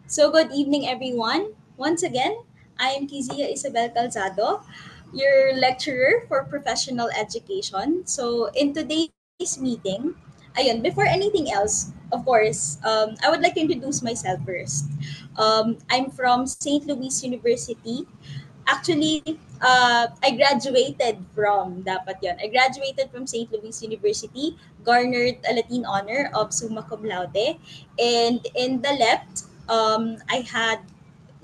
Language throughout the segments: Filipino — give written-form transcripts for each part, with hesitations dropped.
So, good evening, everyone. Once again, I am Kizia Isabel Calzado, your lecturer for professional education. So, in today's meeting, before anything else, of course, I would like to introduce myself first. I'm from St. Louis University. Actually, I graduated from, dapat yon. I graduated from St. Louis University, garnered a Latin honor of summa cum laude, and in the left, I had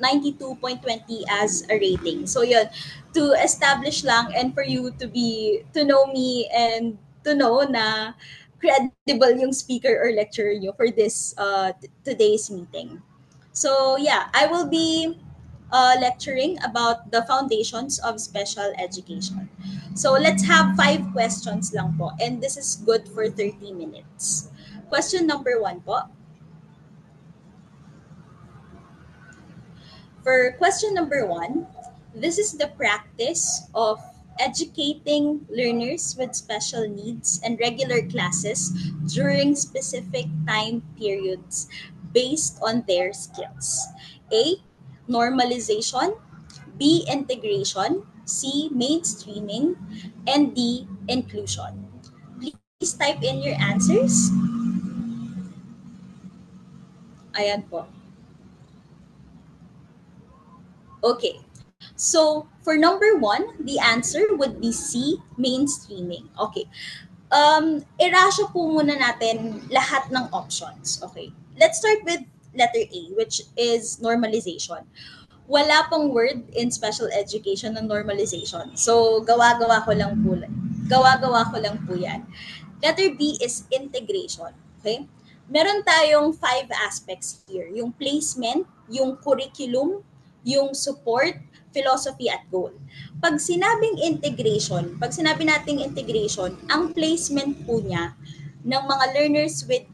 92.20 as a rating. So yun, to establish lang and for you to know me and to know na credible yung speaker or lecturer nyo for this today's meeting. So yeah, I will be lecturing about the foundations of special education. So let's have 5 questions lang po, and this is good for 30 minutes. Question number 1 po. For question number 1, this is the practice of educating learners with special needs and regular classes during specific time periods based on their skills. A. Normalization. B. Integration. C. Mainstreaming. And D. Inclusion. Please type in your answers. Ayan po. Okay. So, for number 1, the answer would be C, mainstreaming. Okay. Irasyo po muna natin lahat ng options. Okay. Let's start with letter A, which is normalization. Wala pong word in special education ng normalization. So, gawa-gawa ko lang po yan. Letter B is integration. Okay? Meron tayong 5 aspects here. Yung placement, yung curriculum, yung support, philosophy at goal. Pag sinabi nating integration, ang placement po niya ng mga learners with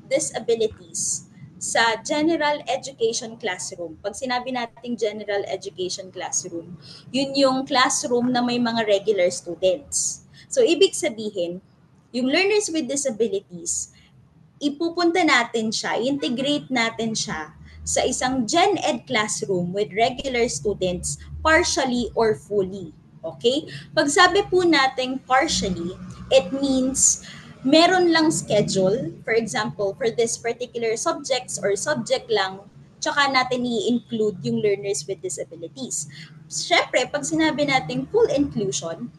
disabilities sa general education classroom. Pag sinabi nating general education classroom, yun yung classroom na may mga regular students. So, ibig sabihin, yung learners with disabilities, ipupunta natin siya, integrate natin siya sa isang gen ed classroom with regular students partially or fully. Okay? Pag sabi po natin partially, it means meron lang schedule, for example, for this particular subjects or subject lang, tsaka natin i-include yung learners with disabilities. Siyempre, pag sinabi natin full inclusion,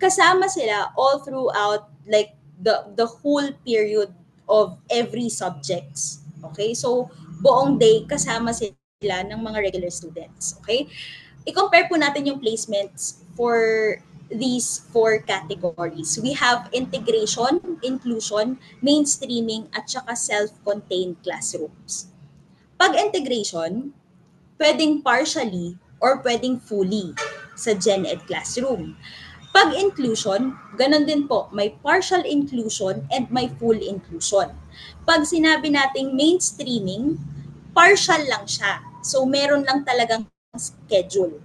kasama sila all throughout like the whole period of every subjects. Okay? So, buong day kasama sila ng mga regular students. Okay? I-compare po natin yung placements for these 4 categories. We have integration, inclusion, mainstreaming, at saka self-contained classrooms. Pag integration, pwedeng partially or pwedeng fully sa gen ed classroom. Pag inclusion, ganun din po, may partial inclusion and may full inclusion. Pag sinabi nating mainstreaming, partial lang siya. So meron lang talagang schedule.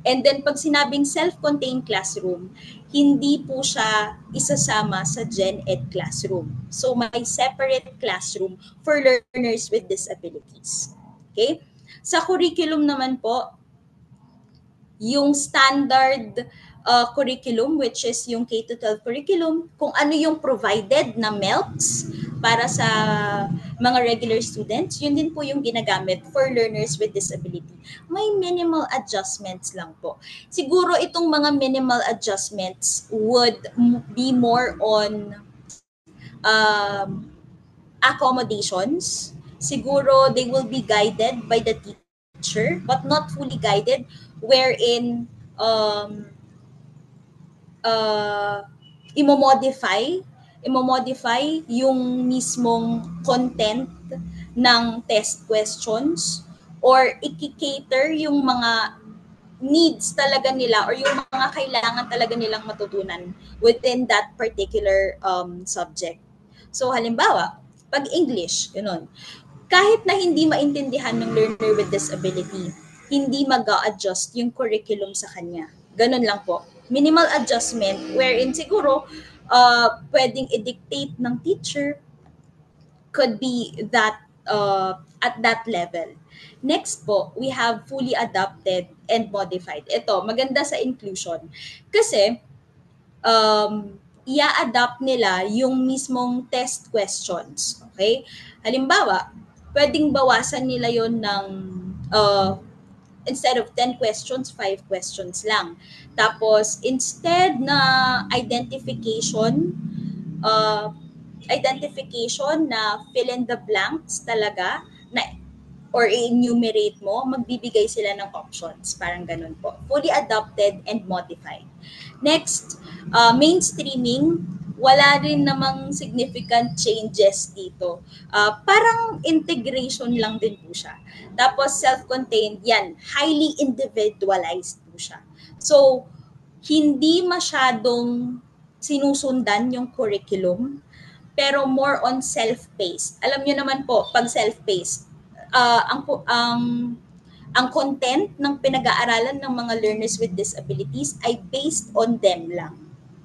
And then pag sinabing self-contained classroom, hindi po siya isasama sa gen ed classroom. So may separate classroom for learners with disabilities. Okay? Sa curriculum naman po, yung standard curriculum, which is yung K-12 curriculum, kung ano yung provided na MELCs para sa mga regular students, yun din po yung ginagamit for learners with disability. May minimal adjustments lang po. Siguro itong mga minimal adjustments would be more on accommodations. Siguro they will be guided by the teacher, but not fully guided, wherein uh, imomodify yung mismong content ng test questions or i-cater yung mga needs talaga nila or yung mga kailangan talaga nilang matutunan within that particular subject. So halimbawa, pag English, ganun. Kahit na hindi maintindihan ng learner with disability, hindi mag-a-adjust yung curriculum sa kanya. Ganun lang po. Minimal adjustment wherein siguro pwedeng i-dictate ng teacher, could be that at that level. Next po, we have fully adapted and modified. Ito, maganda sa inclusion. Kasi, i-adapt nila yung mismong test questions. Okay? Halimbawa, pwedeng bawasan nila yon ng instead of 10 questions, 5 questions lang. Tapos, instead na uh, identification na fill in the blanks talaga, na or enumerate mo, magbibigay sila ng options. Parang ganun po. Fully adopted and modified. Next, mainstreaming, wala rin namang significant changes dito. Parang integration lang din po siya. Tapos self-contained, yan, highly individualized po siya. So, hindi masyadong sinusundan yung curriculum, pero more on self-paced. Alam niyo naman po, pag self-paced, ang content ng pinag-aaralan ng mga learners with disabilities ay based on them lang.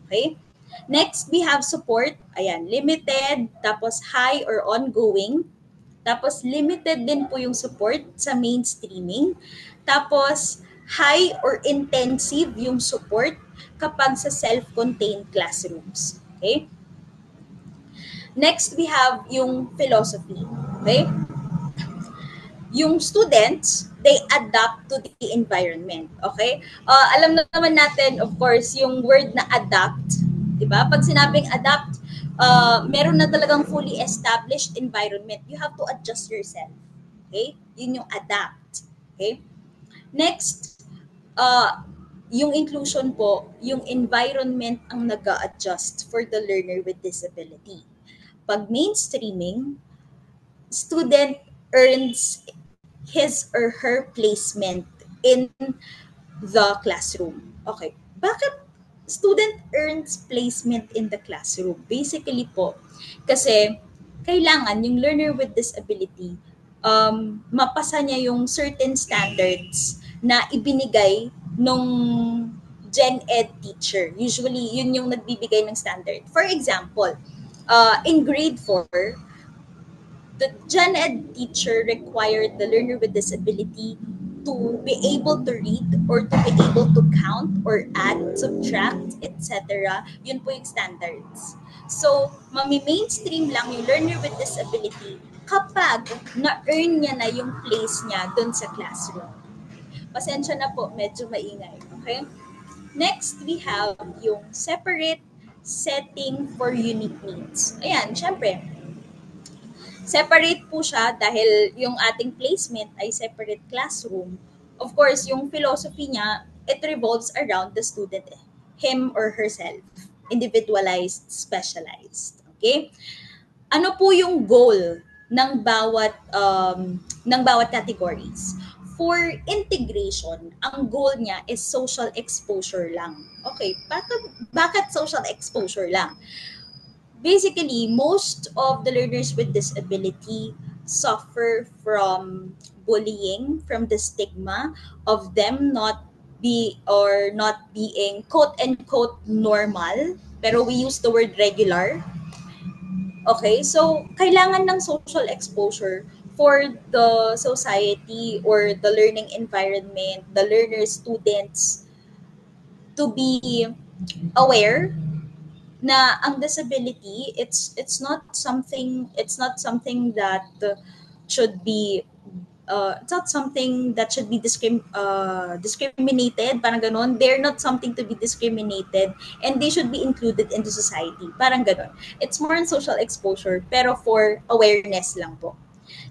Okay? Next, we have support. Ayan, limited, tapos high or ongoing. Tapos limited din po yung support sa mainstreaming. Tapos high or intensive yung support kapag sa self-contained classrooms. Okay? Next, we have yung philosophy. Okay? Yung students, they adapt to the environment. Okay? Alam na naman natin, of course, yung word na adapt. Diba? Pag sinabing adapt, meron na talagang fully established environment. You have to adjust yourself. Okay? Yun yung adapt. Okay? Next, yung inclusion po, yung environment ang nag-a-adjust for the learner with disability. Pag mainstreaming, student earns his or her placement in the classroom. Okay. Bakit student earns placement in the classroom? Basically po, kasi kailangan yung learner with disability mapasa niya yung certain standards na ibinigay nung Gen Ed teacher. Usually, yun yung nagbibigay ng standard. For example, in grade 4, the Gen Ed teacher required the learner with disability to be able to read or to be able to count or add, subtract, etc. Yun po yung standards. So, mami-mainstream lang yung learner with disability kapag na-earn niya na yung place niya dun sa classroom. Pasensya na po, medyo maingay. Okay? Next, we have yung separate setting for unique needs. Ayan, syempre, separate po siya dahil yung ating placement ay separate classroom. Of course, yung philosophy niya, it revolves around the student, him or herself. Individualized, specialized. Okay? Ano po yung goal ng bawat categories? For integration, ang goal niya is social exposure lang. Okay, bakit social exposure lang? Basically, most of the learners with disability suffer from bullying, from the stigma of them not being quote unquote normal, pero we use the word regular. Okay, so kailangan ng social exposure for the society or the learning environment, the learners, students to be aware na ang disability, it's not something that should be it's not something that should be discriminated, parang ganon. They're not something to be discriminated and they should be included in the society, parang ganon. It's more on social exposure pero for awareness lang po.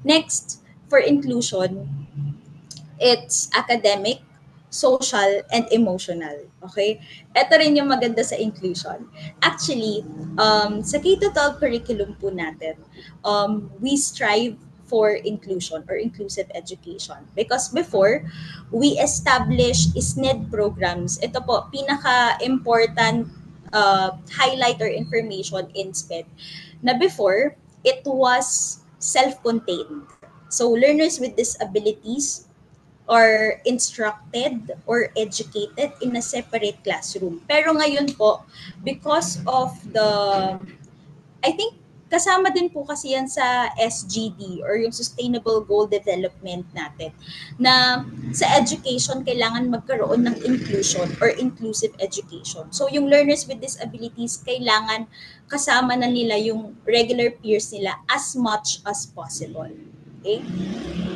Next, for inclusion, it's academic, social, and emotional. Okay? Ito rin yung maganda sa inclusion. Actually, sa K-12 curriculum po natin, we strive for inclusion or inclusive education. Because before, we established SNED programs. Ito po, pinaka-important highlight or information in SPED na before, it was self-contained. So, learners with disabilities are instructed or educated in a separate classroom. Pero ngayon po, because of the, I think kasama din po kasi yan sa SGD or yung Sustainable Goal Development natin na sa education kailangan magkaroon ng inclusion or inclusive education. So yung learners with disabilities kailangan kasama na nila yung regular peers nila as much as possible. Okay?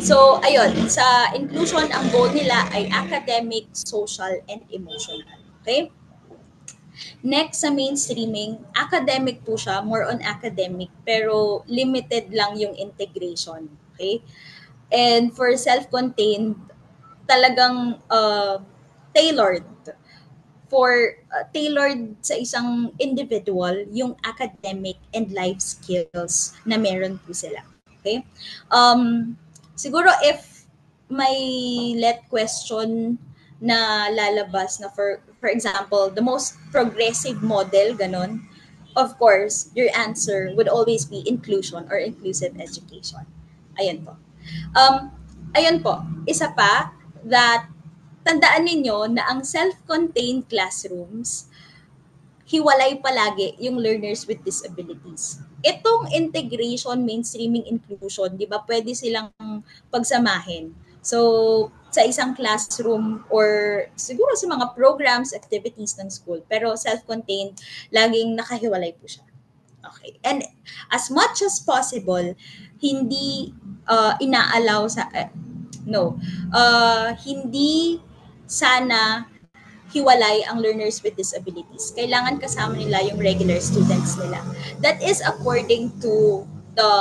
So, ayun, sa inclusion, ang goal nila ay academic, social, and emotional. Okay? Next sa mainstreaming, academic po siya, more on academic, pero limited lang yung integration. Okay? And for self-contained, talagang tailored tailored sa isang individual yung academic and life skills na meron po sila. Okay? Siguro if may let question na lalabas na for example, the most progressive model, ganon, of course, your answer would always be inclusion or inclusive education. Ayan po. Um, ayun po, isa pa that tandaan ninyo na ang self-contained classrooms, hiwalay palagi yung learners with disabilities. Itong integration, mainstreaming, inclusion, di ba, pwede silang pagsamahin. So, sa isang classroom or siguro sa mga programs, activities ng school. Pero self-contained, laging nakahiwalay po siya. Okay. And as much as possible, hindi inaalaw sa, hindi sana hiwalay ang learners with disabilities. Kailangan kasama nila yung regular students nila. That is according to the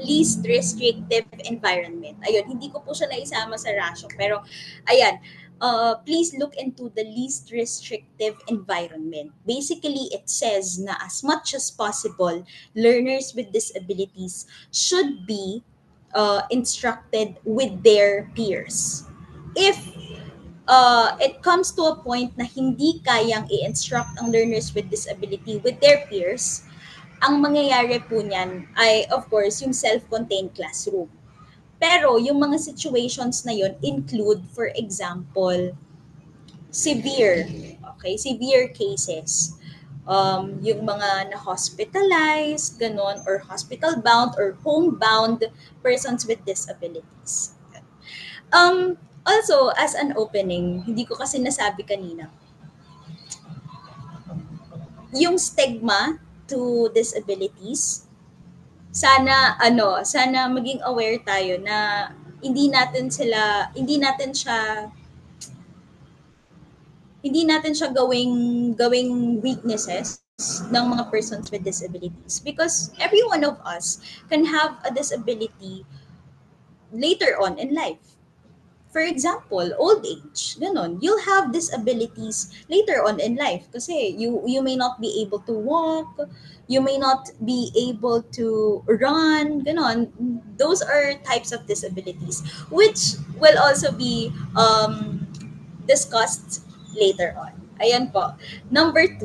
least restrictive environment. Ayun, hindi ko po siya naisama sa ratio. Pero, ayan, please look into the least restrictive environment. Basically, it says na as much as possible, learners with disabilities should be instructed with their peers. If it comes to a point na hindi kayang i-instruct ang learners with disability with their peers, ang mangyayari po niyan ay, of course, yung self-contained classroom. Pero yung mga situations na yon include, for example, severe, severe cases. Yung mga na-hospitalized, ganon, or hospital-bound or home-bound persons with disabilities. Also, as an opening, hindi ko kasi nasabi kanina, yung stigma to disabilities, sana maging aware tayo na hindi natin siya gawing weaknesses ng mga persons with disabilities, because every one of us can have a disability later on in life. For example, old age, ganon. You'll have disabilities later on in life kasi you may not be able to walk, you may not be able to run, ganon. Those are types of disabilities which will also be discussed later on. Ayan po. Number 2.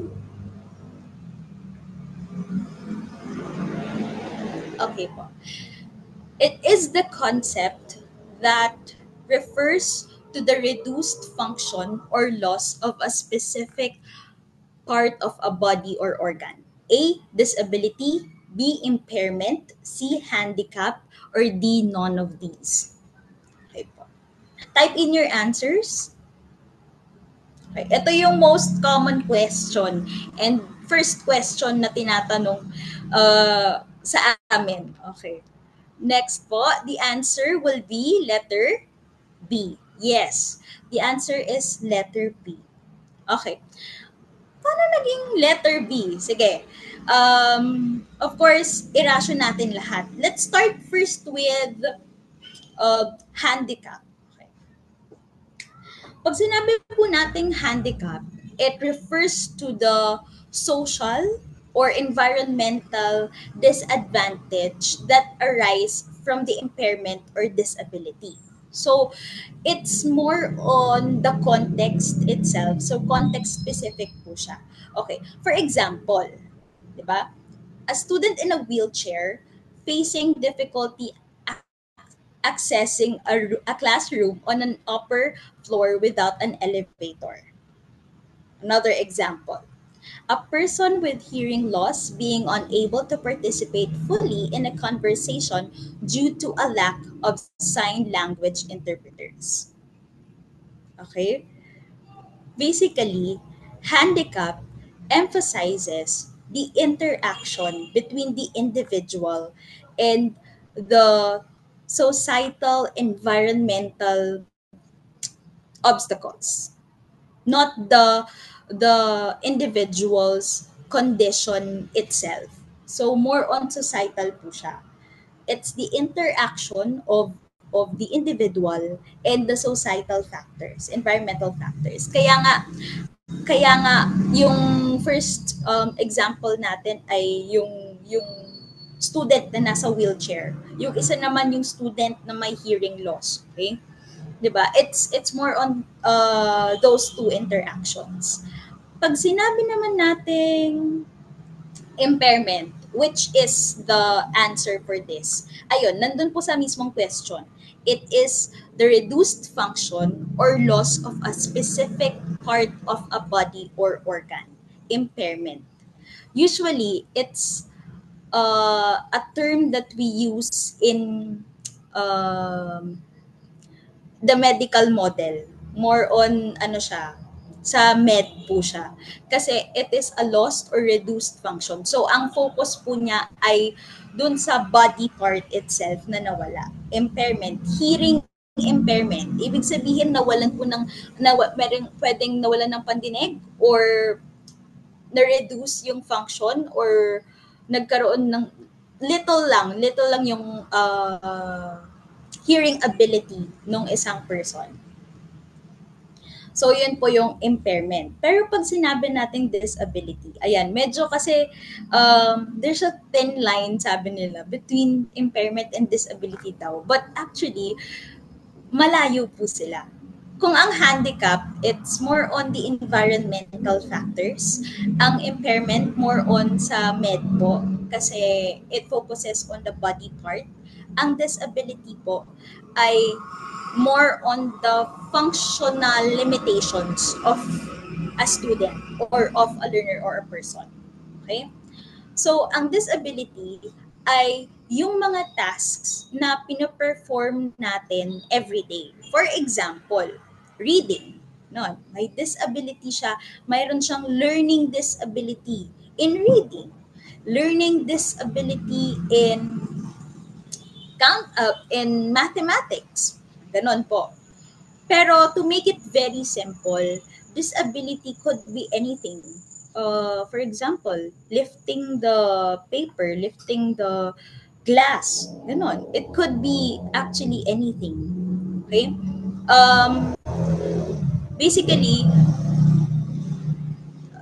Okay po. It is the concept that refers to the reduced function or loss of a specific part of a body or organ. A, disability, B, impairment, C, handicap, or D, none of these. Okay po. Type in your answers. Okay. Ito yung most common question and first question na tinatanong sa amin. Okay. Next po, the answer will be letter B. Yes, the answer is letter B. Okay. Paano naging letter B? Sige. Of course, irasyon natin lahat. Let's start first with handicap. Okay. Pag sinabi po nating handicap, it refers to the social or environmental disadvantage that arise from the impairment or disability. So, it's more on the context itself. So, context specific po siya. Okay. For example, di ba? A student in a wheelchair facing difficulty accessing a classroom on an upper floor without an elevator. Another example. A person with hearing loss being unable to participate fully in a conversation due to a lack of sign language interpreters. Okay? Basically, handicap emphasizes the interaction between the individual and the societal environmental obstacles, not the individual's condition itself. So more on societal po siya. It's the interaction of the individual and the societal factors, environmental factors. Kaya nga yung first example natin ay yung student na nasa wheelchair. Yung isa naman yung student na may hearing loss, okay? 'Di ba? It's more on those two interactions. Pag sinabi naman nating impairment, which is the answer for this. Ayun, nandun po sa mismong question. It is the reduced function or loss of a specific part of a body or organ. Impairment. Usually, it's a term that we use in um, the medical model. More on ano siya, sa med po siya. Kasi it is a lost or reduced function. So ang focus po niya ay dun sa body part itself na nawala. Impairment, hearing impairment. Ibig sabihin nawalan po ng pwedeng nawalan ng pandinig or na-reduce yung function or nagkaroon ng little lang yung hearing ability ng isang person. So, yun po yung impairment. Pero pag sinabi nating disability, ayan, medyo kasi there's a thin line, sabi nila, between impairment and disability daw. But actually, malayo po sila. Kung ang handicap, it's more on the environmental factors. Ang impairment, more on sa med po, kasi it focuses on the body part. Ang disability po ay more on the functional limitations of a student or of a learner or a person. Okay? So, ang disability ay yung mga tasks na pinoperform natin everyday. For example, reading. No, may disability siya, mayroon siyang learning disability in reading, learning disability in count in mathematics. Ganon po. Pero to make it very simple, disability could be anything. For example, lifting the paper, lifting the glass, ganon. It could be actually anything. Okay? Basically,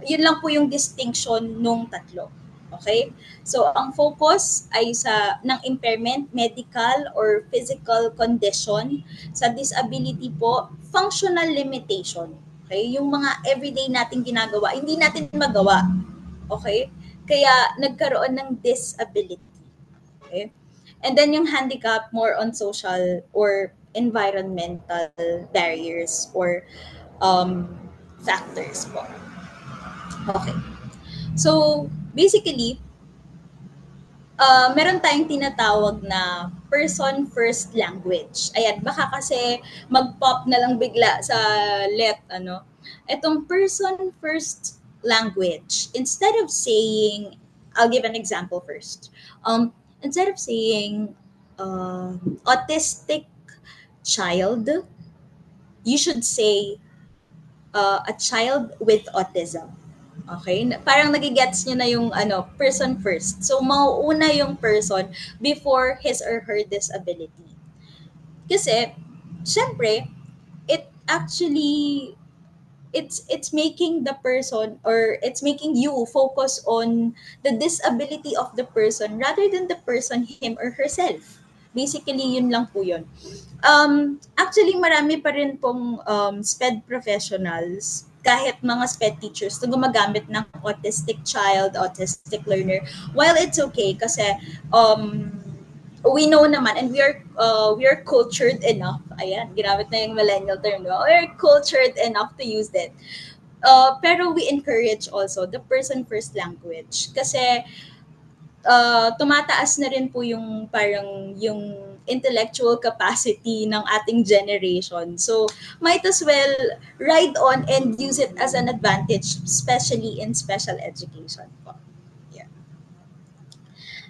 yun lang po yung distinction nung tatlo. Okay? So, ang focus ay sa ng impairment, medical or physical condition. Sa disability po, functional limitation. Okay? Yung mga everyday nating ginagawa, hindi natin magawa. Okay? Kaya nagkaroon ng disability. Okay? And then yung handicap, more on social or environmental barriers or factors po. Okay. So, basically, meron tayong tinatawag na person first language. Ayan, baka kasi mag-pop na lang bigla sa ano. Itong person first language, instead of saying, I'll give an example first. Instead of saying autistic child, you should say a child with autism. Okay? Parang nagigets nyo na yung person first. So, mauuna yung person before his or her disability. Kasi, syempre, it actually, it's making the person or it's making you focus on the disability of the person rather than the person, him or herself. Basically, yun lang po yun. Actually, marami pa rin pong SPED professionals, kahit mga SPED teachers, na gumagamit ng autistic child, autistic learner. While it's okay, kasi we know naman and we are cultured enough. Ayan, ginamit na yung millennial term. No? We are cultured enough to use that. Pero we encourage also the person first language kasi tumataas na rin po yung parang yung intellectual capacity ng ating generation. So, might as well ride on and use it as an advantage, especially in special education po. Yeah.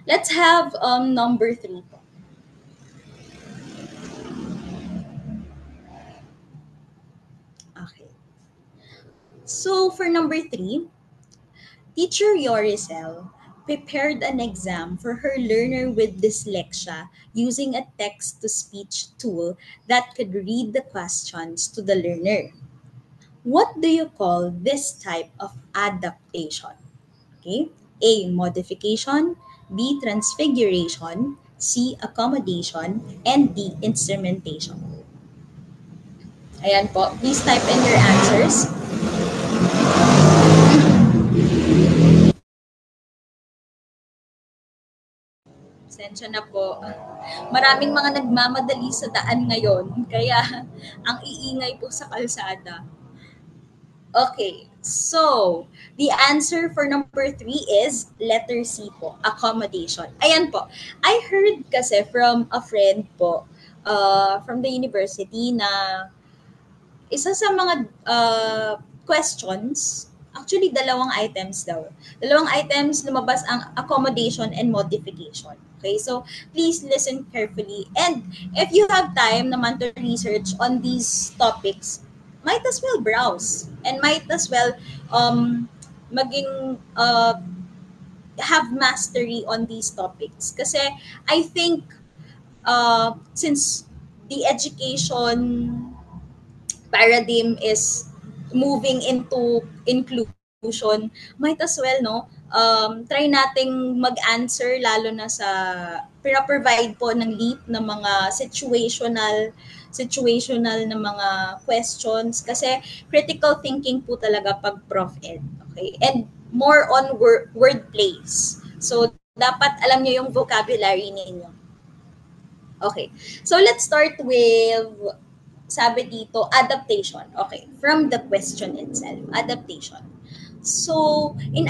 Let's have number 3 po. Okay. So, for number 3, Teacher Yoricel prepared an exam for her learner with dyslexia using a text to speech tool that could read the questions to the learner. What do you call this type of adaptation? Okay? A. Modification. B. Transfiguration. C. Accommodation. And D. Instrumentation. Ayan po. Please type in your answers. Sensya na po. Maraming mga nagmamadali sa daan ngayon. Kaya ang iingay po sa kalsada. Okay, so the answer for number 3 is letter C po, accommodation. Ayan po. I heard kasi from a friend po from the university na isa sa mga questions, actually dalawang items daw. Dalawang items lumabas ang accommodation and modification. Okay, so please listen carefully. And if you have time naman to research on these topics, might as well browse and might as well maging have mastery on these topics. Kasi I think since the education paradigm is moving into inclusion, might as well, no, try nating mag-answer lalo na sa provide po ng LEAP ng mga situational na mga questions kasi critical thinking po talaga pag prof ed. Okay? And more on word plays. So, dapat alam niyo yung vocabulary ninyo. Okay. So, let's start with sabi dito, adaptation. Okay, from the question itself, adaptation. So, in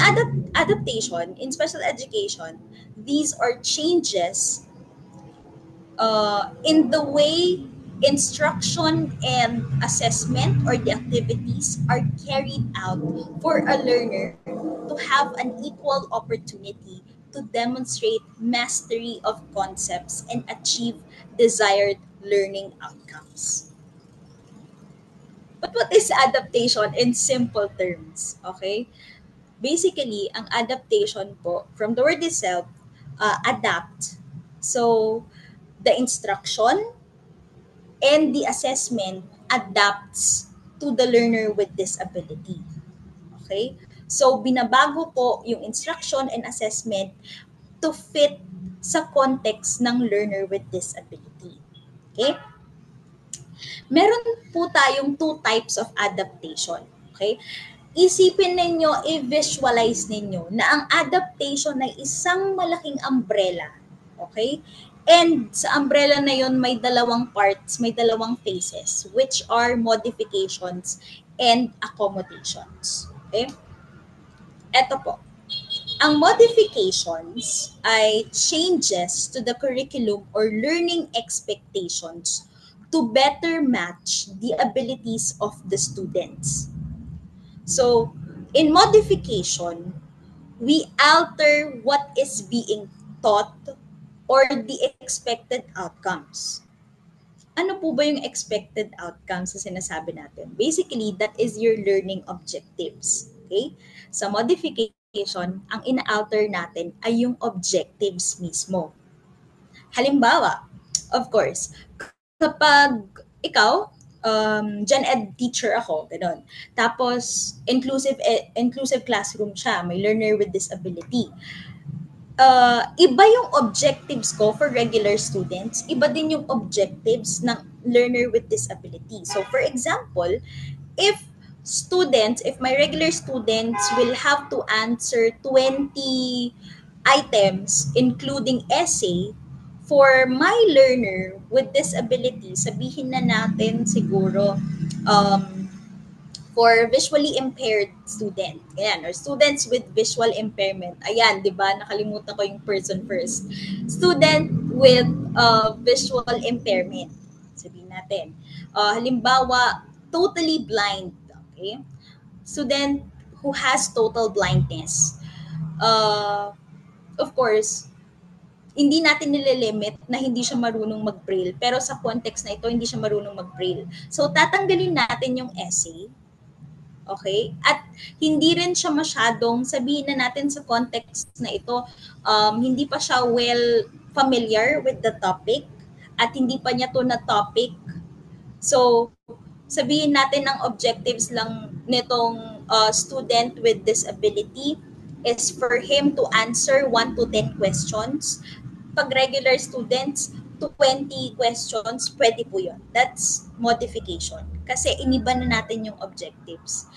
adaptation, in special education, these are changes in the way instruction and assessment or the activities are carried out for a learner to have an equal opportunity to demonstrate mastery of concepts and achieve desired learning outcomes. But what is adaptation in simple terms? Okay? Basically, ang adaptation po, from the word itself, adapt. So, the instruction and the assessment adapts to the learner with disability. Okay? So, binabago po yung instruction and assessment to fit sa context ng learner with disability. Okay? Meron po tayong two types of adaptation. Okay? Isipin ninyo, i-visualize ninyo na ang adaptation ay isang malaking umbrella. Okay? And sa umbrella na yon may dalawang parts, may dalawang phases, which are modifications and accommodations. Okay? Ito po. Ang modifications ay changes to the curriculum or learning expectations to better match the abilities of the students. So, in modification, we alter what is being taught or the expected outcomes. Ano po ba yung expected outcomes na sinasabi natin? Basically, that is your learning objectives. Okay? Sa modification, ang ina-alter natin ay yung objectives mismo. Halimbawa, of course, kapag ikaw, gen ed teacher ako, gano'n. Tapos, inclusive classroom siya, may learner with disability. Iba yung objectives ko for regular students, iba din yung objectives ng learner with disability. So, for example, if my regular students will have to answer 20 items, including essay, for my learner with disability, sabihin na natin siguro 5 for visually impaired student. Ayan, or students with visual impairment. Ayan, di ba? Nakalimutan ko yung person first. Student with visual impairment. Sabihin natin. Halimbawa, totally blind. Okay? Student who has total blindness. Of course, hindi natin nililimit na hindi siya marunong mag-braille. Pero sa context na ito, hindi siya marunong mag-braille. So, tatanggalin natin yung essay. Okay? At hindi rin siya masyadong, sabihin na natin sa context na ito, hindi pa siya well familiar with the topic at hindi pa niya to na topic. So, sabihin natin ang objectives lang nitong student with disability is for him to answer 1 to 10 questions. Pag regular students, to 20 questions, pwede po yun. That's modification. Kasi iniba na natin yung objectives.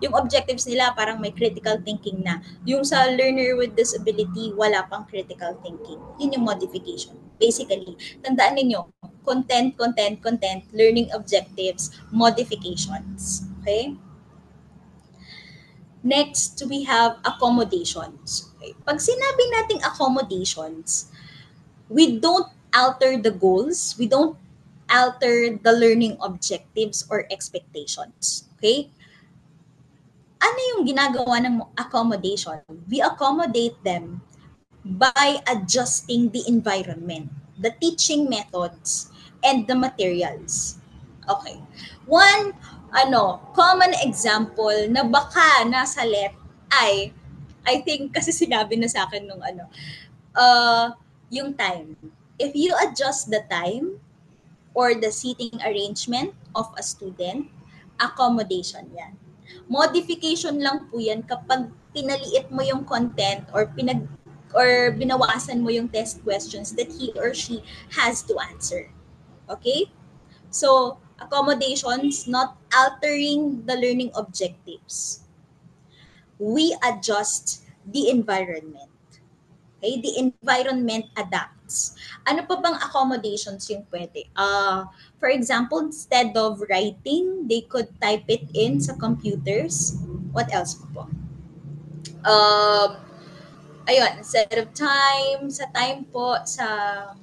Yung objectives nila parang may critical thinking na. Yung sa learner with disability, wala pang critical thinking. Yun yung modification. Basically, tandaan ninyo, content, learning objectives, modifications. Okay? Next, we have accommodations. Okay? Pag sinabi nating accommodations, we don't alter the goals, we don't alter the learning objectives or expectations. Okay? Ano yung ginagawa ng accommodation? We accommodate them by adjusting the environment, the teaching methods, and the materials. Okay. One common example na baka nasa let ay, I think kasi sinabi na sa akin nung yung time. If you adjust the time or the seating arrangement of a student, accommodation yan. Modification lang po yan kapag pinaliit mo yung content or binawasan mo yung test questions that he or she has to answer. Okay? So, accommodations, not altering the learning objectives. We adjust the environment. Okay? The environment adapts. Ano pa bang accommodations yung pwede? For example, instead of writing, they could type it in sa computers. What else po? Ayun, instead of time, sa time po, sa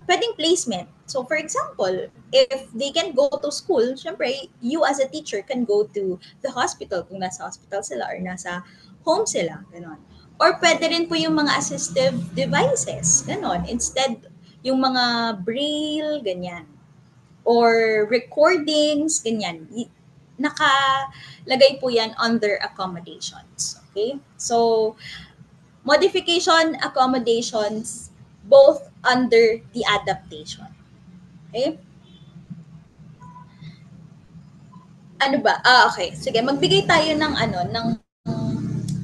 pwedeng placement. So, for example, if they can go to school, syempre, you as a teacher can go to the hospital kung nasa hospital sila or nasa home sila. Ganon. Or pwede rin po yung mga assistive devices. Ganon. Instead, yung mga braille, ganyan. Or recordings, ganyan. Nakalagay po yan under accommodations. Okay? So, modification, accommodations, both under the adaptation. Okay? Ano ba? Okay. Sige, magbigay tayo ng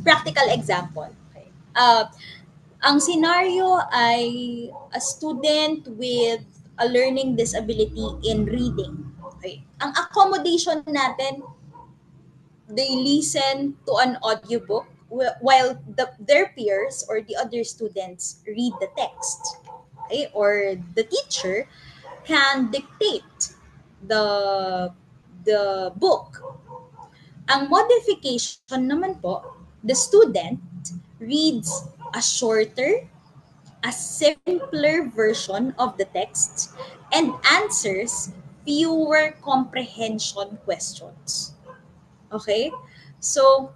practical example. Okay. Ang scenario ay a student with a learning disability in reading. Okay. Ang accommodation natin, they listen to an audiobook while their peers or the other students read the text. Okay? Or the teacher can dictate the book. Ang modification naman po, the student reads a shorter, a simpler version of the text and answers fewer comprehension questions. Okay? So,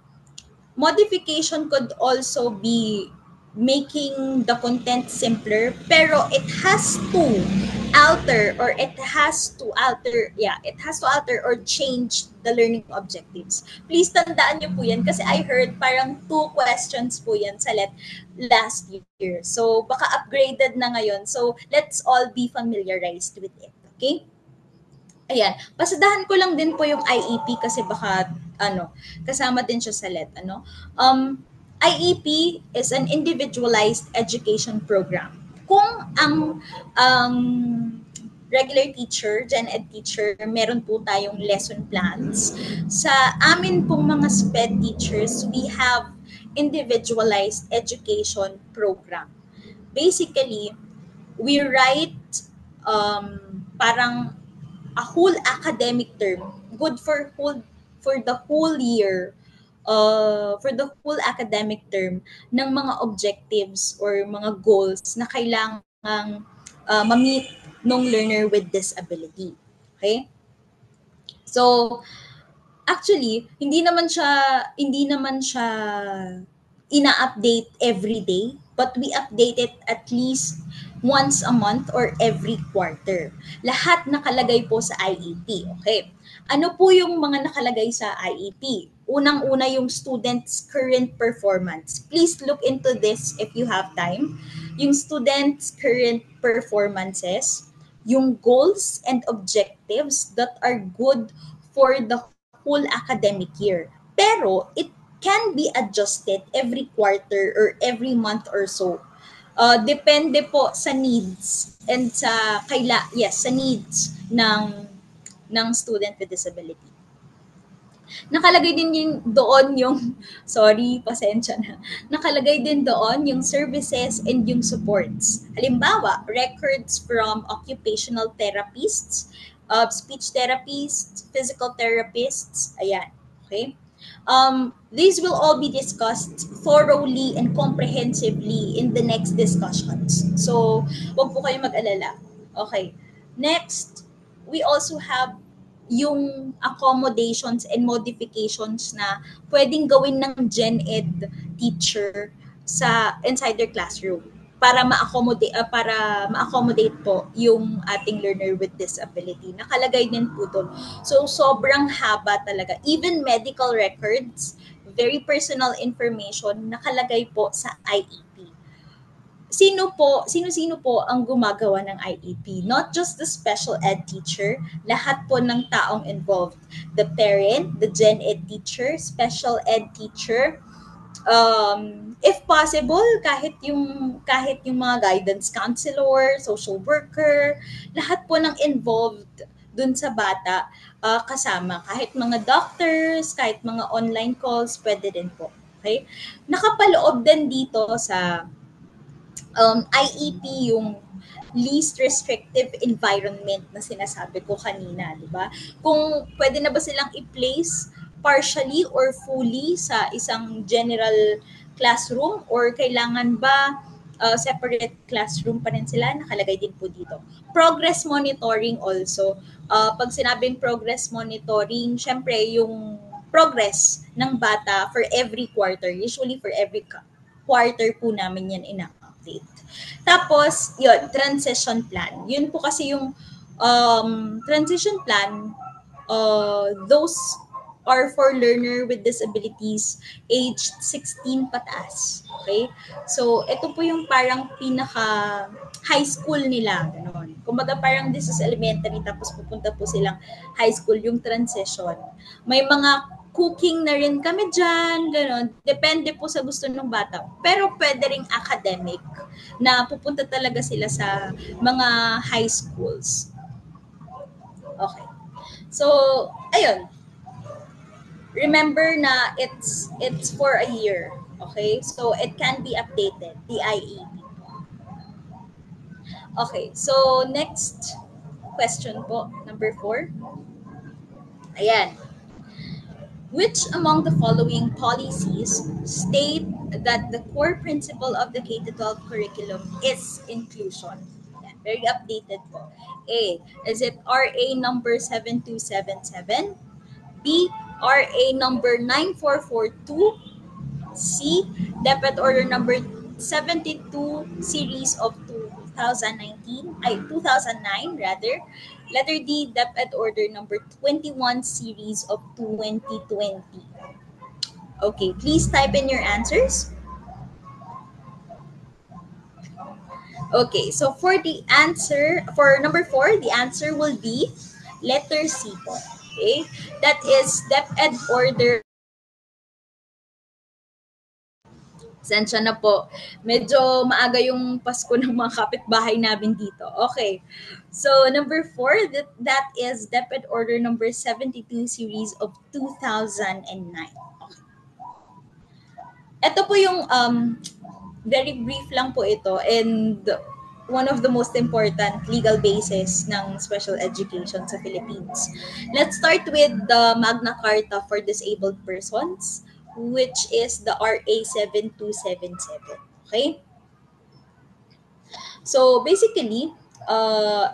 modification could also be making the content simpler, pero it has to alter or change the learning objectives. Please tandaan niyo po yan kasi I heard parang 2 questions po yan sa last year. So, baka upgraded na ngayon. So, let's all be familiarized with it. Okay? Ayan, pasadahan ko lang din po yung IEP kasi baka kasama din siya sa LET. IEP is an individualized education program. Kung ang regular teacher, gen ed teacher, meron po tayong lesson plans. Sa amin pong mga SPED teachers, we have individualized education program. Basically, we write parang a whole academic term, good for the whole year, for the whole academic term ng mga objectives or mga goals na kailangang ma-meet ng learner with disability. Okay? So, actually, hindi naman siya ina-update every day, but we update it at least once a month or every quarter. Lahat nakalagay po sa IEP, okay? Ano po yung mga nakalagay sa IEP? Unang-una yung student's current performance. Please look into this if you have time. Yung student's current performances, yung goals and objectives that are good for the whole academic year. Pero it can be adjusted every quarter or every month or so. Depende po sa needs and sa needs ng student with disability. Nakalagay din yung sorry, pasensya na. Nakalagay din doon yung services and yung supports. Halimbawa, records from occupational therapists, speech therapists, physical therapists, ayan. Okay? These will all be discussed thoroughly and comprehensively in the next discussions. So, wag po kayong mag-alala. Okay. Next, we also have yung accommodations and modifications na pwedeng gawin ng Gen Ed teacher sa inside their classroom para ma-accommodate po yung ating learner with disability. Nakalagay din po doon. So sobrang haba talaga. Even medical records, very personal information nakalagay po sa IEP. Sino-sino po ang gumagawa ng IEP? Not just the special ed teacher, lahat po ng taong involved. The parent, the Gen Ed teacher, special ed teacher, if possible, kahit yung mga guidance counselor, social worker, lahat po ng involved dun sa bata, kasama. Kahit mga doctors, kahit mga online calls, pwede din po. Okay? Nakapaloob din dito sa IEP yung least restrictive environment na sinasabi ko kanina, di ba? Kung pwede na ba silang i-place partially or fully sa isang general classroom or kailangan ba separate classroom pa rin sila, nakalagay din po dito. Progress monitoring also. Pag sinabing progress monitoring, syempre yung progress ng bata for every quarter, usually for every quarter po namin yan ina-update. Tapos, yun, transition plan. Yun po kasi yung transition plan, those are for learner with disabilities aged 16 pataas. Okay? So, ito po yung parang pinaka high school nila. Ganon. Kumbaga parang this is elementary tapos pupunta po silang high school yung transition. May mga cooking na rin kami dyan, gano'n. Depende po sa gusto ng bata. Pero pwede ring academic na pupunta talaga sila sa mga high schools. Okay. So, ayun. Remember na it's for a year. Okay? So, it can be updated, the IEP. Okay. So, next question po, number 4. Ayan. Which among the following policies state that the core principle of the K-12 curriculum is inclusion? Yan, very updated po. A, is it RA number 7277? B, RA number 9442? C, DepEd Order number 72 series of 2009 rather. Letter D, DepEd Order number 21 series of 2020. Okay, please type in your answers. Okay, so for number 4, the answer will be letter C po. Okay, that is DepEd Order. Sensya na po. Medyo maaga yung Pasko ng mga kapitbahay namin dito. Okay. So, number 4, that is DepEd Order number 72 series of 2009. Okay. Ito po yung very brief lang po ito and one of the most important legal bases ng special education sa Philippines. Let's start with the Magna Carta for Disabled Persons, which is the RA 7277. Okay? So basically,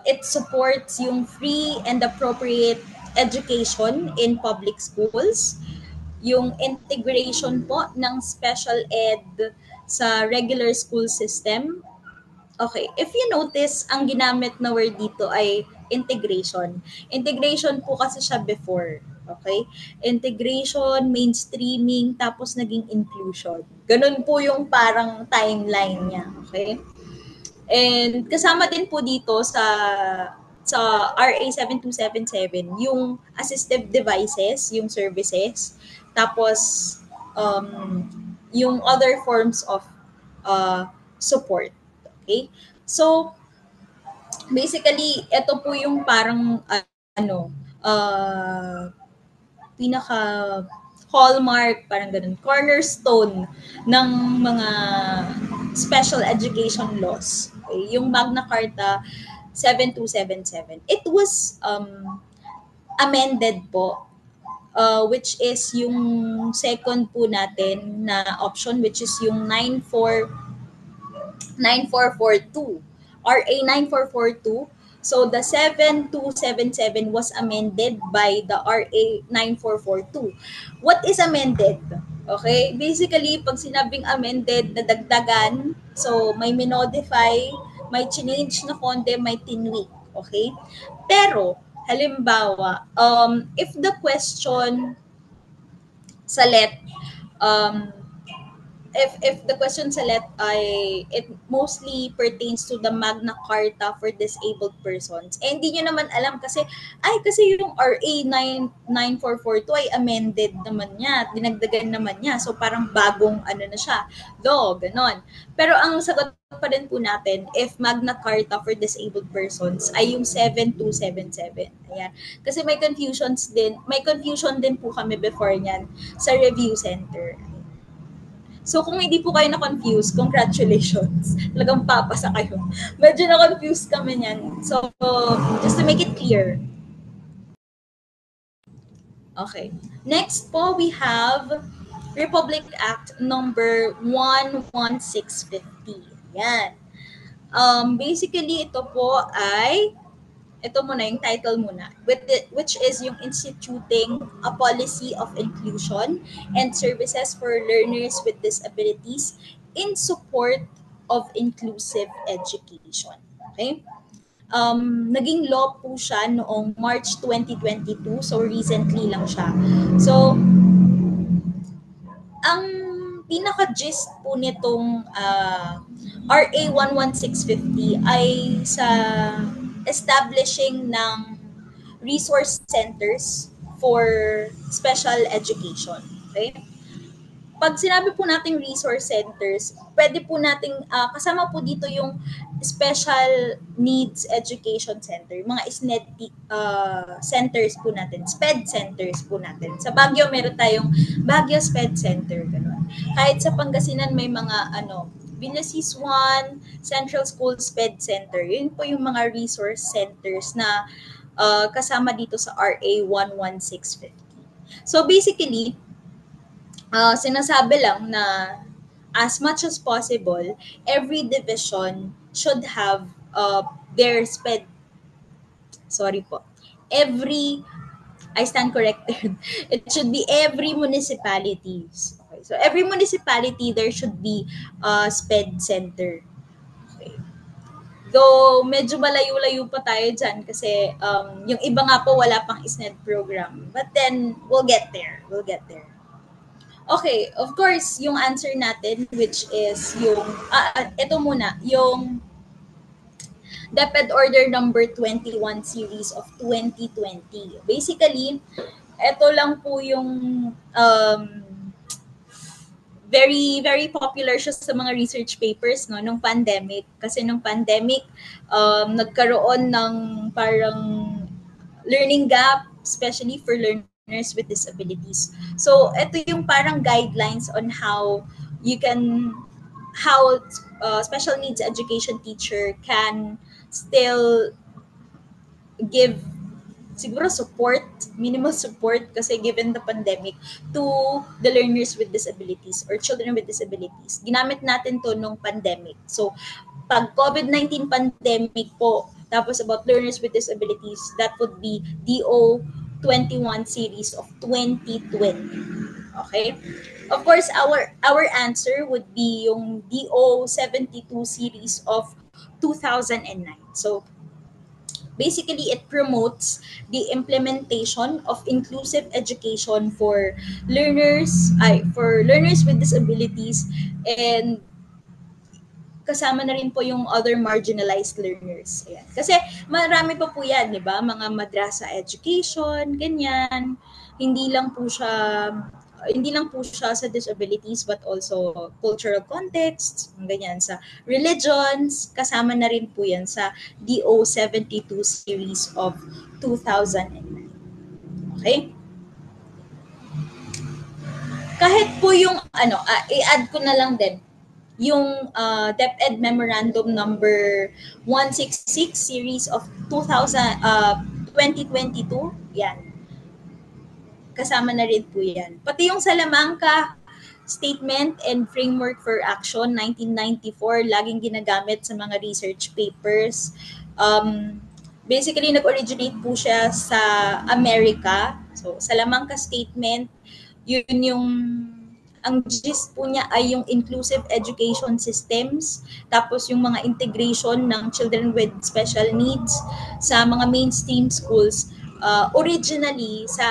it supports yung free and appropriate education in public schools, yung integration po ng special ed sa regular school system. Okay, if you notice, ang ginamit na word dito ay integration. Integration po kasi siya before. Okay? Integration, mainstreaming, tapos naging inclusion. Ganun po yung parang timeline niya. Okay? And kasama din po dito sa RA 7277 yung assistive devices, yung services, tapos um, yung other forms of support. Okay? So, basically, ito po yung parang ano, pinaka hallmark, parang ganun, cornerstone ng mga special education laws. Okay? Yung Magna Carta 7277. It was amended po, which is yung second po natin na option, which is yung 9442. RA 9442. So the 7277 was amended by the RA 9442. What is amended? Okay? Basically, pag sinabing amended, nadagdagan, so may minodify, may change na konde, may tinweak. Okay? Pero, halimbawa, if the question sa let um, if the question sa let ay it mostly pertains to the Magna Carta for disabled persons, eh hindi nyo naman alam kasi kasi yung RA 9442 ay amended naman niya, dinagdagan naman niya, so parang bagong ano na siya, law, ganon. Pero ang sagot pa rin po natin, if Magna Carta for disabled persons ay yung 7277. Ayan. Kasi may confusion din po kami before niyan sa review center. So kung hindi po kayo na-confuse, congratulations. Talagang papasa kayo. Medyo na-confuse kami niyan. So just to make it clear. Okay. Next po, we have Republic Act number 11650. Yan. Basically, ito po ay ito muna, yung title muna, which is yung instituting a policy of inclusion and services for learners with disabilities in support of inclusive education. Okay? Naging law po siya noong March 2022, so recently lang siya. So, ang pinaka-gist po nitong RA 11650 ay sa establishing ng resource centers for special education. Okay? Pag sinabi po nating resource centers, pwede po nating kasama po dito yung special needs education center, mga SNED centers po natin, SPED centers po natin. Sa Baguio meron tayong Baguio SPED Center, ganun. Kahit sa Pangasinan may mga Villasis 1, Central School SPED Center. Yun po yung mga resource centers na kasama dito sa RA 11650. So basically, sinasabi lang na as much as possible, every division should have their SPED. Sorry po. I stand corrected. It should be every municipalities. Okay. So every municipality, there should be a SPED center. Okay. Though medyo malayo-layo pa tayo dyan kasi yung iba nga po wala pang SNED program. But then, we'll get there. Okay, of course, yung answer natin, which is yung, ito muna, yung DepEd Order number 21 series of 2020. Basically, ito lang po yung very, very popular siya sa mga research papers nung pandemic. Kasi nung pandemic, nagkaroon ng parang learning gap, especially for learners with disabilities. So, ito yung parang guidelines on how you can how special needs education teacher can still give siguro support, minimal support kasi given the pandemic to the learners with disabilities or children with disabilities. Ginamit natin to nung pandemic. So, pag COVID-19 pandemic po, tapos about learners with disabilities, that would be DO 21 series of 2020. Okay? Of course, our answer would be yung DO 72 series of 2009. So, basically, it promotes the implementation of inclusive education for learners with disabilities, and kasama na rin po yung other marginalized learners. Ayan. Kasi marami pa po yan, di ba? Mga madrasa education, ganyan. Hindi lang po siya sa disabilities but also cultural contexts, ganyan, sa religions, kasama na rin po yan sa DO 72 series of 2009. Okay? Kahit po yung i-add ko na lang din yung DepEd Memorandum number 166 series of 2022, yan. Kasama na rin po yan. Pati yung Salamanca Statement and Framework for Action 1994, laging ginagamit sa mga research papers. Basically, nag-originate po siya sa America. So, Salamanca Statement, yun yung ang gist po niya ay yung inclusive education systems, tapos yung mga integration ng children with special needs sa mga mainstream schools, originally sa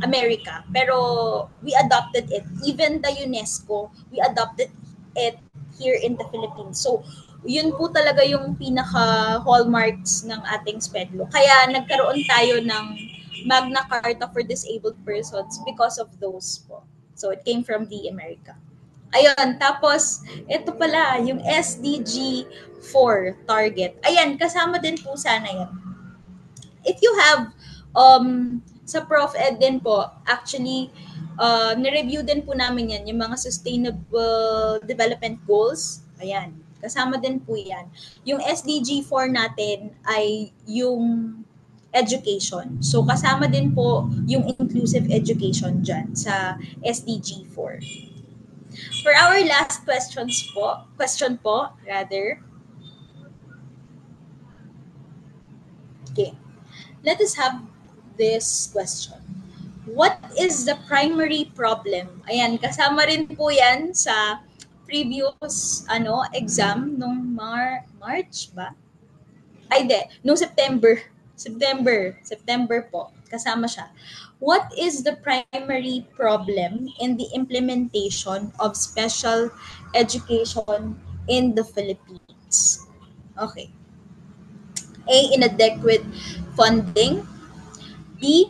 America. Pero we adopted it. Even the UNESCO, we adopted it here in the Philippines. So, yun po talaga yung pinaka-hallmarks ng ating SPEDLO. Kaya nagkaroon tayo ng Magna Carta for Disabled Persons because of those po. So, it came from the America. Ayun, tapos, ito pala, yung SDG 4 target. Ayan, kasama din po sana yan. If you have, sa Prof. Ed din po, actually, nireview din po namin yan, yung mga Sustainable Development Goals. Ayan, kasama din po yan. Yung SDG 4 natin ay yung education. So, kasama din po yung inclusive education dyan sa SDG 4. For our last question po, okay, let us have this question. What is the primary problem? Ayan, kasama rin po yan sa previous exam nung March ba? Ay, di. Nung September po. Kasama siya. What is the primary problem in the implementation of special education in the Philippines? Okay. A, inadequate funding. B,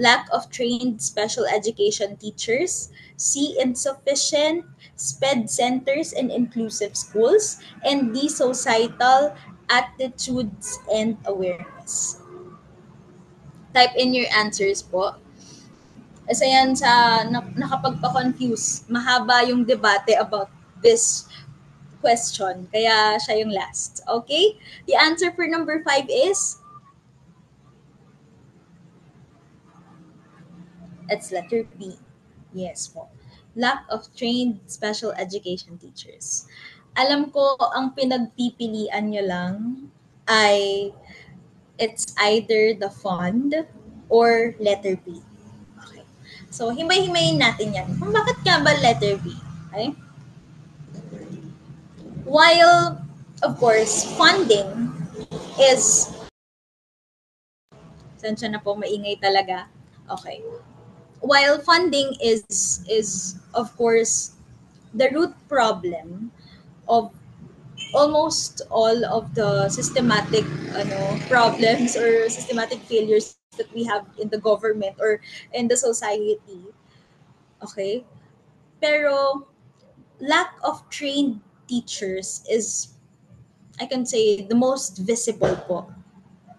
lack of trained special education teachers. C, insufficient SPED centers and inclusive schools. And D, societal attitudes and awareness. Type in your answers po. Isa yan sa nakapagpa-confuse. Mahaba yung debate about this question. Kaya siya yung last. Okay? The answer for number 5 is it's letter B. Yes po. Lack of trained special education teachers. Alam ko, ang pinagpipilian nyo lang ay it's either the fund or letter B. Okay. So, himay-himayin natin yan. Kung bakit nga ba letter B? Okay? While, of course, funding is... Sensya na po, maingay talaga. Okay. While funding is of course the root problem of almost all of the systematic problems or systematic failures that we have in the government or in the society. Okay? Pero lack of trained teachers is, I can say, the most visible po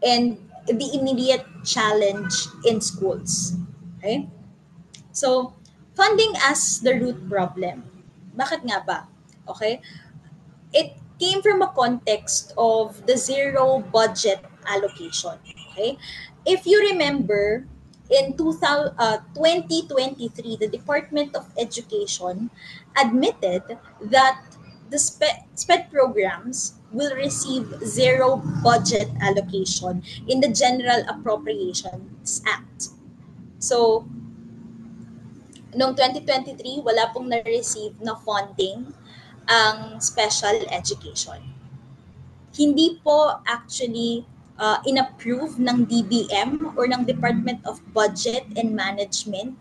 and the immediate challenge in schools. Okay? So, funding as the root problem. Bakit nga ba? Okay? It came from a context of the zero budget allocation. Okay? If you remember, in 2023, the Department of Education admitted that the SPED programs will receive zero budget allocation in the General Appropriations Act. So, noong 2023, wala pong na-receive na funding ang special education. Hindi po actually in-approve ng DBM or ng Department of Budget and Management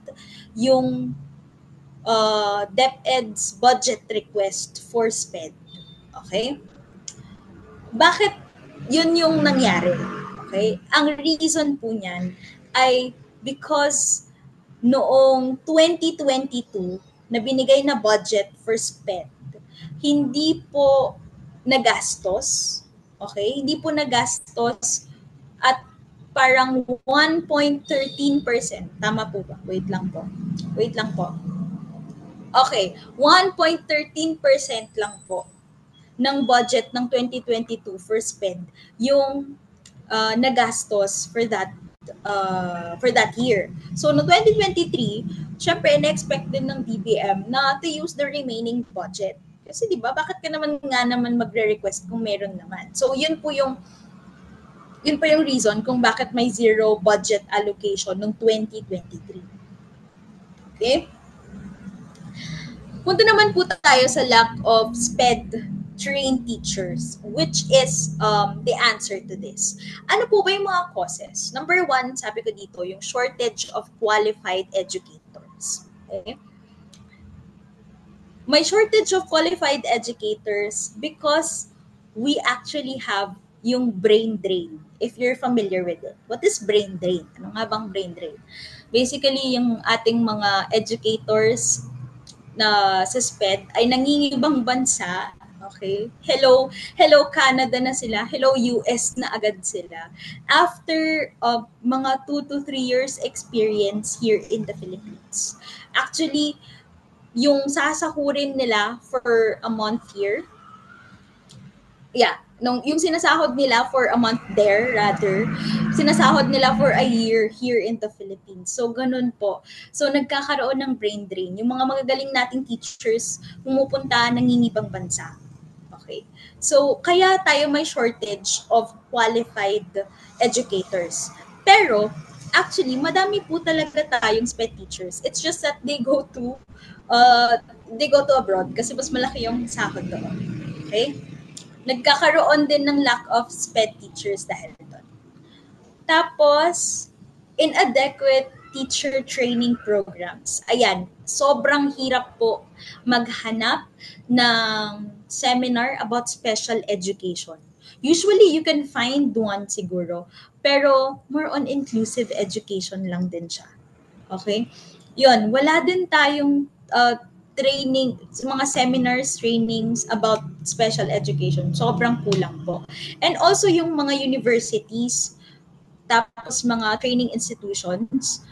yung DepEd's budget request for SPED. Okay? Bakit yun yung nangyari? Okay? Ang reason po niyan ay because noong 2022 na binigay na budget for SPED, hindi po nagastos. Okay? Hindi po nagastos at parang 1.13%. Tama po ba? Wait lang po. Okay, 1.13% lang po ng budget ng 2022 for SPED yung nagastos for that year. So, no 2023, syempre, in-expect din ng DBM na to use the remaining budget. Kasi di ba, bakit ka naman magre-request kung meron naman? So, yun po yung reason kung bakit may zero budget allocation noong 2023. Okay? Punta naman po tayo sa lack of SPED trained teachers, which is the answer to this. Ano po ba yung mga causes? Number one, sabi ko dito, yung shortage of qualified educators. Okay? May shortage of qualified educators because we actually have yung brain drain. If you're familiar with it. What is brain drain? Ano nga bang brain drain? Basically, yung ating mga educators na sa SPED ay nangingibang bansa. Okay? Hello Canada na sila. Hello US na agad sila. After mga 2 to 3 years experience here in the Philippines. Actually, yung sasahurin nila for a month here, yung sinasahod nila for a month there, rather, sinasahod nila for a year here in the Philippines. So, ganun po. So, nagkakaroon ng brain drain. Yung mga magagaling nating teachers, pumupunta ng ibang bansa. Okay. So, kaya tayo may shortage of qualified educators. Pero, actually, madami po talaga tayong SPED teachers. It's just that they go to abroad kasi mas malaki yung sahod doon. Okay? Nagkakaroon din ng lack of SPED teachers dahil doon. Tapos, inadequate teacher training programs. Ayan, sobrang hirap po maghanap ng seminar about special education. Usually, you can find one siguro, pero more on inclusive education lang din siya. Okay? Yun, wala din tayong training, mga seminars, trainings about special education. Sobrang kulang po. And also yung mga universities, tapos mga training institutions,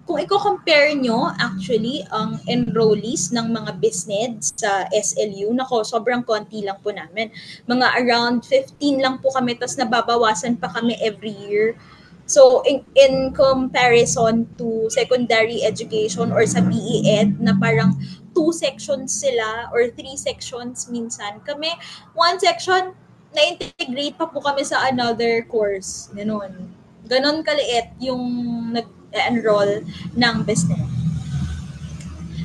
kung i-compare nyo, actually, ang enrollees ng mga BizNed sa SLU, nako, sobrang konti lang po namin. Mga around 15 lang po kami, tapos nababawasan pa kami every year. So, in comparison to secondary education or sa BEd na parang 2 sections sila or 3 sections minsan, kami, 1 section, na-integrate pa po kami sa another course. Ganon kaliit yung nag-enroll ng business.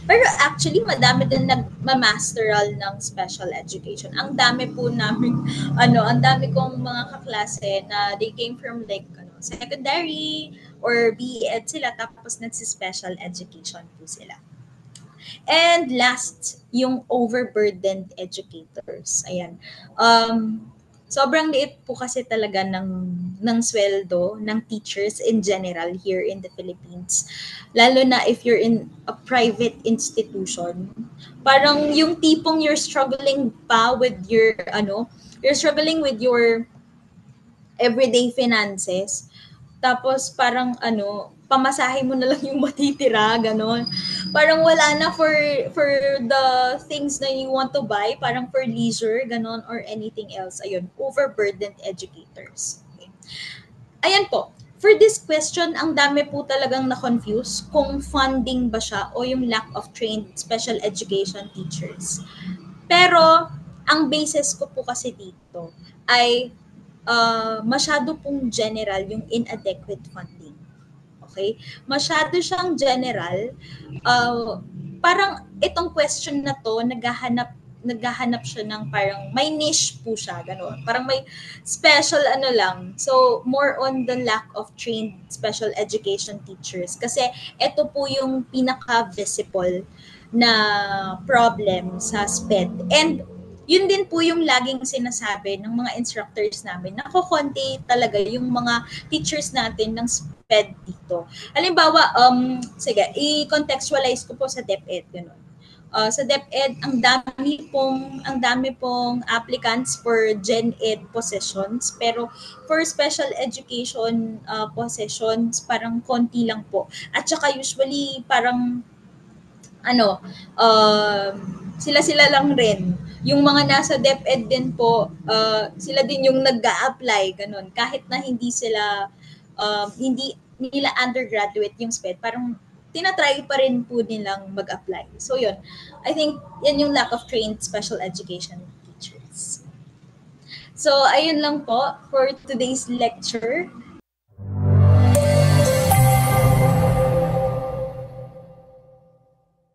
Pero actually, madami din nagmamasteral ng special education. Ang dami po namin, ang dami kong mga kaklase na they came from like, secondary or BEd sila, tapos nagsi-special education po sila. And last, yung overburdened educators. Ayan. Sobrang liit po kasi talaga ng sweldo ng teachers in general here in the Philippines. Lalo na if you're in a private institution. Parang yung tipong you're struggling pa with you're struggling with your everyday finances. tapos parang pamasahe mo na lang yung matitira, ganon. Parang wala na for the things na you want to buy, parang for leisure, ganon, or anything else. Ayun, overburdened educators. Okay. Ayan po. For this question, ang dami po talagang na-confuse kung funding ba siya o yung lack of trained special education teachers. Pero, ang basis ko po kasi dito ay masyado pong general yung inadequate funding. Okay? Masyado siyang general. Parang itong question na to, naghahanap siya ng parang may niche po siya, gano'n. Parang may special lang. So, more on the lack of trained special education teachers. Kasi ito po yung pinaka-visible na problem sa SPED. And yun din po yung laging sinasabi ng mga instructors namin. Nakokonti talaga yung mga teachers natin ng SPED dito. Halimbawa, sige, i-contextualize ko po sa DepEd. Ganun. Sa DepEd, ang dami pong applicants for Gen Ed positions, pero for special education positions, parang konti lang po. At saka usually parang um, sila-sila lang rin. Yung mga nasa DepEd din po, sila din yung nag-a-apply, ganun. Kahit na hindi nila undergraduate yung SPED, parang tinatry pa rin po nilang mag-apply. So yun, I think yan yung lack of trained special education teachers. So ayun lang po for today's lecture.